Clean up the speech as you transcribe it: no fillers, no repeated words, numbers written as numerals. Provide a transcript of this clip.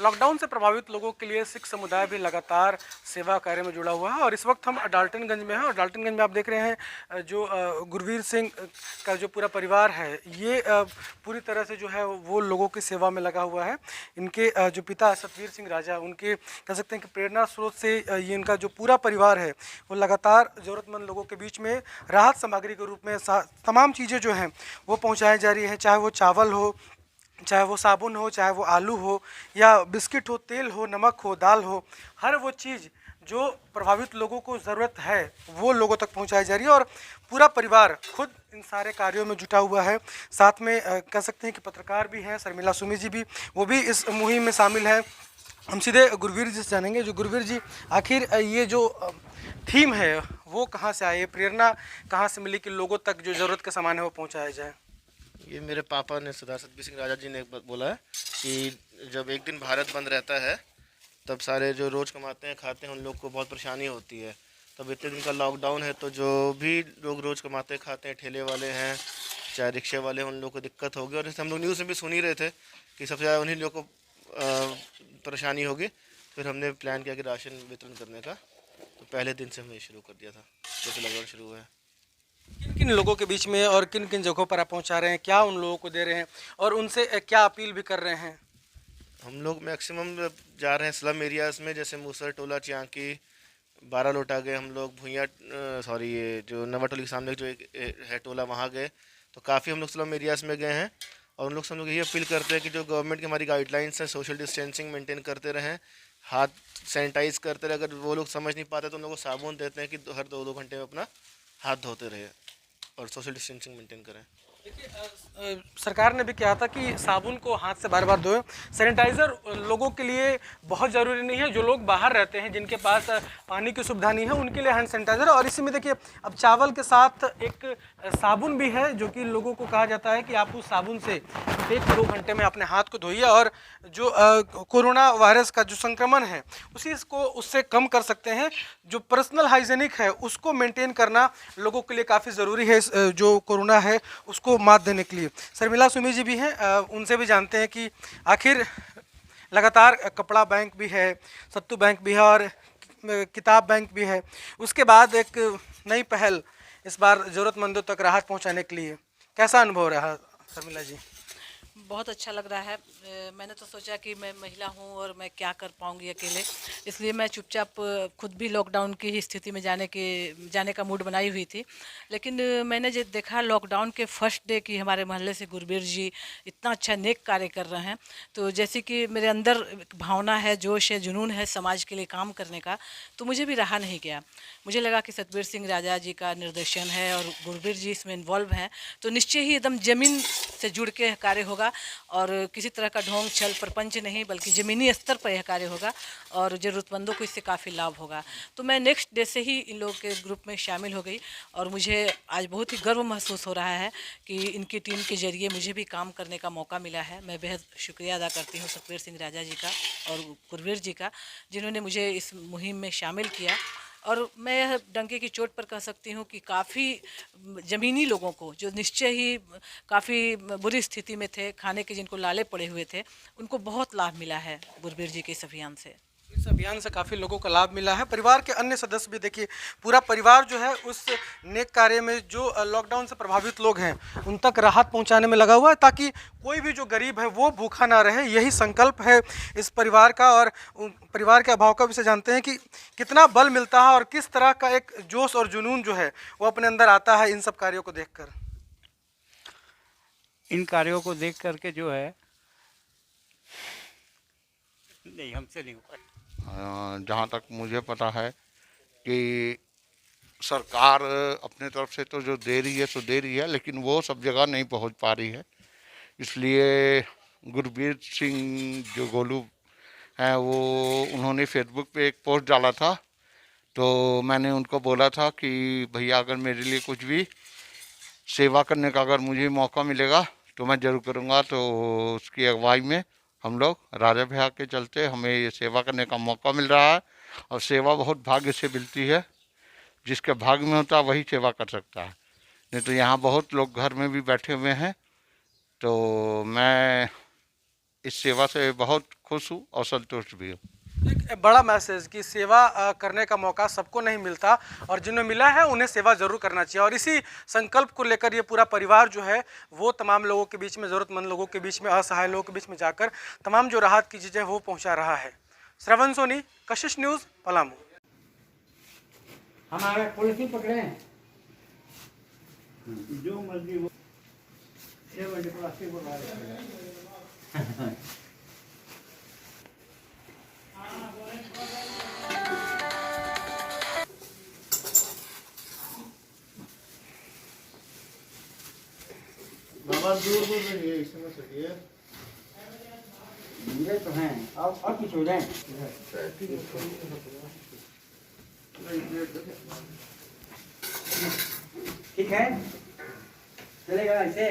Lockdown से प्रभावित लोगों के लिए सिख समुदाय भी लगातार सेवा कार्य में जुड़ा हुआ है और इस वक्त हम डाल्टनगंज में हैं और डाल्टनगंज में आप देख रहे हैं जो गुरवीर सिंह का जो पूरा परिवार है ये पूरी तरह से जो है वो लोगों की सेवा में लगा हुआ है। इनके जो पिता है सतवीर सिंह राजा, उनके कह सकते हैं कि प्रेरणा स्रोत से ये इनका जो पूरा परिवार है वो लगातार ज़रूरतमंद लोगों के बीच में राहत सामग्री के रूप में तमाम चीज़ें जो हैं वो पहुँचाई जा रही है, चाहे वो चावल हो, चाहे वो साबुन हो, चाहे वो आलू हो या बिस्किट हो, तेल हो, नमक हो, दाल हो, हर वो चीज़ जो प्रभावित लोगों को ज़रूरत है वो लोगों तक पहुंचाई जा रही है और पूरा परिवार खुद इन सारे कार्यों में जुटा हुआ है। साथ में कह सकते हैं कि पत्रकार भी हैं, शर्मिला सुमी जी भी, वो भी इस मुहिम में शामिल है। हम सीधे गुरवीर जी से जानेंगे। जो गुरवीर जी, आखिर ये जो थीम है वो कहाँ से आई है, प्रेरणा कहाँ से मिली कि लोगों तक जो ज़रूरत का सामान है वो पहुँचाया जाए? ये मेरे पापा ने सरदार सतबीर सिंह राजा जी ने बोला है कि जब एक दिन भारत बंद रहता है तब सारे जो रोज़ कमाते हैं खाते हैं उन लोग को बहुत परेशानी होती है। तब इतने दिन का लॉकडाउन है तो जो भी लोग रोज़ कमाते खाते हैं, ठेले वाले हैं चाहे रिक्शे वाले हैं, उन लोग को दिक्कत होगी। और जैसे हम लोग न्यूज़ में भी सुन ही रहे थे कि सबसे ज़्यादा उन्हीं लोगों को परेशानी होगी। फिर हमने प्लान किया कि राशन वितरण करने का, तो पहले दिन से हमने शुरू कर दिया था जैसे लॉकडाउन शुरू हुआ है। किन किन लोगों के बीच में और किन किन जगहों पर आप पहुंचा रहे हैं, क्या उन लोगों को दे रहे हैं और उनसे क्या अपील भी कर रहे हैं? हम लोग मैक्सिमम जा रहे हैं स्लम एरियाज़ में, जैसे मूसर टोला, चियांकी, 12 लोट आ गए हम लोग, भुइयाँ सॉरी ये जो नवाटोली के सामने जो एक है टोला वहाँ गए। तो काफ़ी हम लोग स्लम एरियाज़ में गए हैं और उन लोग से हम लोग यही अपील करते हैं कि जो गवर्नमेंट की हमारी गाइडलाइंस है सोशल डिस्टेंसिंग मेंटेन करते रहें, हाथ सैनिटाइज करते रहे। अगर वो लोग समझ नहीं पाते तो उन लोगों को साबुन देते हैं कि हर 2-2 घंटे में अपना हाथ धोते रहे और सोशल डिस्टेंसिंग मेंटेन करें। देखिए सरकार ने भी कहा था कि साबुन को हाथ से बार बार धोएं। सैनिटाइज़र लोगों के लिए बहुत ज़रूरी नहीं है, जो लोग बाहर रहते हैं जिनके पास पानी की सुविधा नहीं है उनके लिए हैंड सैनिटाइज़र। और इसी में देखिए अब चावल के साथ एक साबुन भी है जो कि लोगों को कहा जाता है कि आप उस साबुन से 1-2 घंटे में अपने हाथ को धोइए और जो कोरोना वायरस का जो संक्रमण है उसी को उससे कम कर सकते हैं। जो पर्सनल हाइजीनिक है उसको मेंटेन करना लोगों के लिए काफ़ी ज़रूरी है, जो कोरोना है उसको मात देने के लिए। शर्मिला सुमी जी भी हैं, उनसे भी जानते हैं कि आखिर लगातार कपड़ा बैंक भी है, सत्तू बैंक भी है और किताब बैंक भी है, उसके बाद एक नई पहल इस बार ज़रूरतमंदों तक राहत पहुंचाने के लिए, कैसा अनुभव रहा शर्मिला जी? बहुत अच्छा लग रहा है। मैंने तो सोचा कि मैं महिला हूँ और मैं क्या कर पाऊँगी अकेले, इसलिए मैं चुपचाप खुद भी लॉकडाउन की ही स्थिति में जाने का मूड बनाई हुई थी। लेकिन मैंने जो देखा लॉकडाउन के फर्स्ट डे की हमारे मोहल्ले से गुरबीर जी इतना अच्छा नेक कार्य कर रहे हैं, तो जैसे कि मेरे अंदर एक भावना है, जोश है, जुनून है समाज के लिए काम करने का, तो मुझे भी रहा नहीं गया। मुझे लगा कि सतबीर सिंह राजा जी का निर्देशन है और गुरबीर जी इसमें इन्वॉल्व हैं, तो निश्चय ही एकदम ज़मीन से जुड़ के कार्य होगा और किसी तरह का ढोंग छल प्रपंच नहीं, बल्कि ज़मीनी स्तर पर यह कार्य होगा और ज़रूरतमंदों को इससे काफ़ी लाभ होगा। तो मैं नेक्स्ट डे से ही इन लोगों के ग्रुप में शामिल हो गई और मुझे आज बहुत ही गर्व महसूस हो रहा है कि इनकी टीम के जरिए मुझे भी काम करने का मौका मिला है। मैं बेहद शुक्रिया अदा करती हूँ सतबीर सिंह राजा जी का और गुरवीर जी का, जिन्होंने मुझे इस मुहिम में शामिल किया। और मैं यह डंके की चोट पर कह सकती हूँ कि काफ़ी ज़मीनी लोगों को, जो निश्चय ही काफ़ी बुरी स्थिति में थे, खाने के जिनको लाले पड़े हुए थे, उनको बहुत लाभ मिला है गुरबीर जी के इस अभियान से। इस अभियान से काफ़ी लोगों को लाभ मिला है। परिवार के अन्य सदस्य भी देखिए, पूरा परिवार जो है उस नेक कार्य में, जो लॉकडाउन से प्रभावित लोग हैं उन तक राहत पहुंचाने में लगा हुआ है ताकि कोई भी जो गरीब है वो भूखा ना रहे। यही संकल्प है इस परिवार का। और परिवार के अभाव का विषय जानते हैं कि कितना बल मिलता है और किस तरह का एक जोश और जुनून जो है वो अपने अंदर आता है इन सब कार्यों को देख कर। इन कार्यों को देख करके जो है, नहीं हमसे नहीं हुआ। जहाँ तक मुझे पता है कि सरकार अपने तरफ से तो जो दे रही है सो दे रही है, लेकिन वो सब जगह नहीं पहुँच पा रही है। इसलिए गुरबीर सिंह जो गोलू हैं वो उन्होंने फेसबुक पे एक पोस्ट डाला था, तो मैंने उनको बोला था कि भैया अगर मेरे लिए कुछ भी सेवा करने का अगर मुझे मौका मिलेगा तो मैं ज़रूर करूँगा। तो उसकी अगुवाई में हम लोग राजा भैया के चलते हमें ये सेवा करने का मौका मिल रहा है। और सेवा बहुत भाग्य से मिलती है, जिसके भाग्य में होता है वही सेवा कर सकता है, नहीं तो यहाँ बहुत लोग घर में भी बैठे हुए हैं। तो मैं इस सेवा से बहुत खुश हूँ और संतुष्ट भी हूँ। एक बड़ा मैसेज कि सेवा करने का मौका सबको नहीं मिलता और जिन्हें मिला है उन्हें सेवा जरूर करना चाहिए, और इसी संकल्प को लेकर ये पूरा परिवार जो है वो तमाम लोगों के बीच में, ज़रूरतमंद लोगों के बीच में, असहाय लोगों के बीच में जाकर तमाम जो राहत की चीज़ें वो पहुंचा रहा है। श्रवण सोनी, कशिश न्यूज़, पलामू। हमारे पुलिस ही पकड़े हैं। जो मर्जी हो। 6 बजे प्लास्टिक बुला रहे हैं। बाबा दूर दूर रहिए, इसमें सटिए। ये तो हैं और कुछ हो जाए। ठीक है, चलेगा ऐसे।